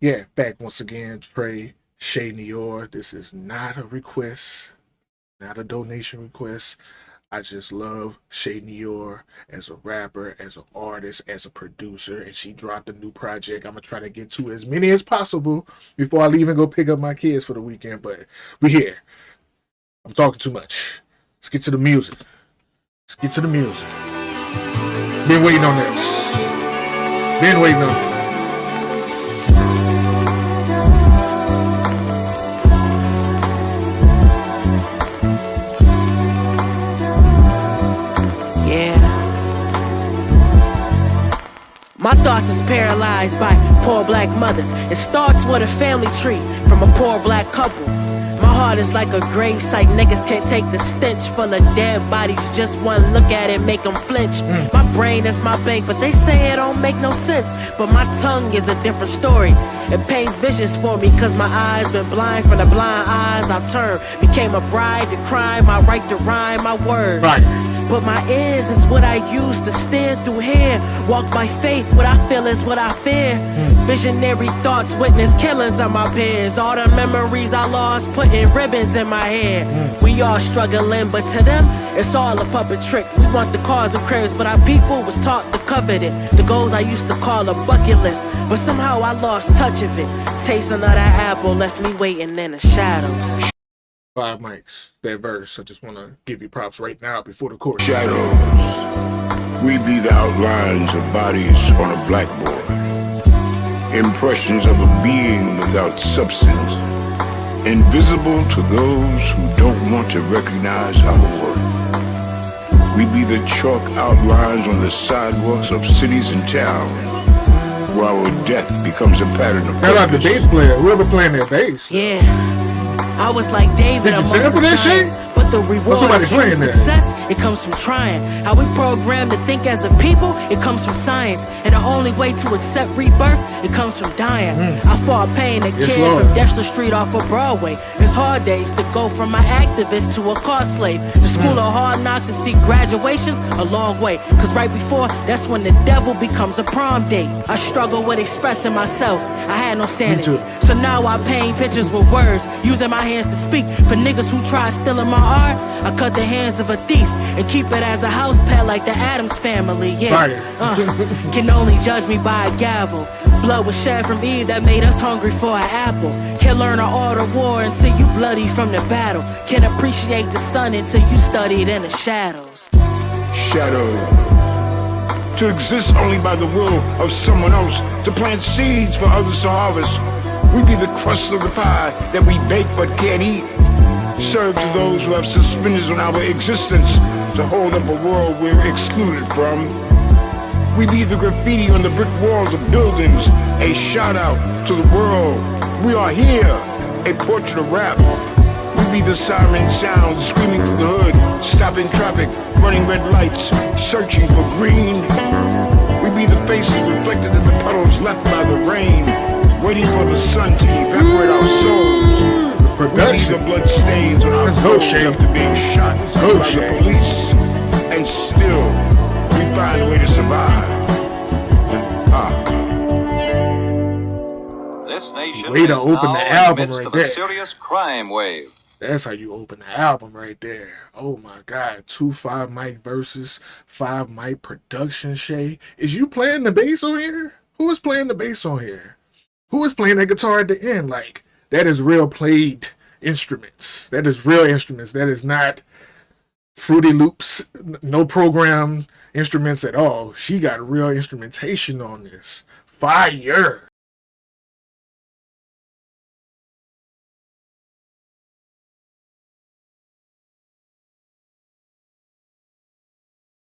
Yeah, back once again, Trey Shay Noir. This is not a request, not a donation request. I just love Shay Noir as a rapper, as an artist, as a producer, and she dropped a new project. I'm gonna try to get to as many as possible before I leave and go pick up my kids for the weekend. But we here. I'm talking too much. Let's get to the music. Let's get to the music. Been waiting on this. Been waiting on this. My thoughts is paralyzed by poor black mothers. It starts with a family tree from a poor black couple. My heart is like a grave site. Niggas can't take the stench full of dead bodies. Just one look at it make them flinch. My brain is my bank, but they say it don't make no sense. But my tongue is a different story. It paints visions for me, cause my eyes been blind. From the blind eyes I've turned. Became a bride to crime, my right to rhyme, my words. But my ears is what I use to steer through here. Walk by faith, what I feel is what I fear. Visionary thoughts, witness killings of my peers. All the memories I lost, putting ribbons in my hair. We all struggling, but to them, it's all a puppet trick. We want the cars and cribs, but our people was taught to covet it. The goals I used to call a bucket list, but somehow I lost touch of it. Tasting of that apple left me waiting in the shadows. 5 mics, that verse. I just want to give you props right now before the chorus. Shadows, we be the outlines of bodies on a blackboard. Impressions of a being without substance. Invisible to those who don't want to recognize our worth. We be the chalk outlines on the sidewalks of cities and towns, where our death becomes a pattern of Shout out the bass player, whoever playing that bass. Yeah. I was like David. Did you set up for that shit? But the reward somebody of playing that. success, it comes from trying. How we programmed to think as a people, it comes from science. And the only way to accept rebirth, it comes from dying. I fought pain, a kid from Dexter Street off of Broadway. It's hard days to go from an activist to a car slave. The school of hard knocks to see graduations a long way. Cause right before, that's when the devil becomes a prom date. I struggle with expressing myself. I had no sanity. So now I paint pictures with words, using my hands to speak. For niggas who try stealing my art, I cut the hands of a thief and keep it as a house pet like the Addams family. Can only judge me by a gavel. Blood was shed from Eve that made us hungry for an apple. Can't learn the art of war until you bloody from the battle. Can't appreciate the sun until you studied in the shadows. Shadow, to exist only by the will of someone else, to plant seeds for others to harvest. We be the crust of the pie that we bake but can't eat. Serve to those who have suspenders on our existence, to hold up a world we're excluded from. We be the graffiti on the brick walls of buildings, a shout out to the world. We are here, a portrait of rap. We be the siren sound screaming through the hood, stopping traffic, running red lights, searching for green. We be the faces reflected in the puddles left by the rain, waiting for the sun to evaporate our souls. Production. We see the blood stains on our clothes after being shot by the police, and still we find a way to survive. This nation Way to is open now the in album midst right of there. a serious crime wave. That's how you open the album right there. Oh my God. 2 5-mic verses, 5-mic production, Shay. Is you playing the bass on here? Who is playing the bass on here? Who is playing that guitar at the end? Like, that is real played instruments. That is real instruments. That is not Fruity Loops, no program instruments at all. She got real instrumentation on this. Fire.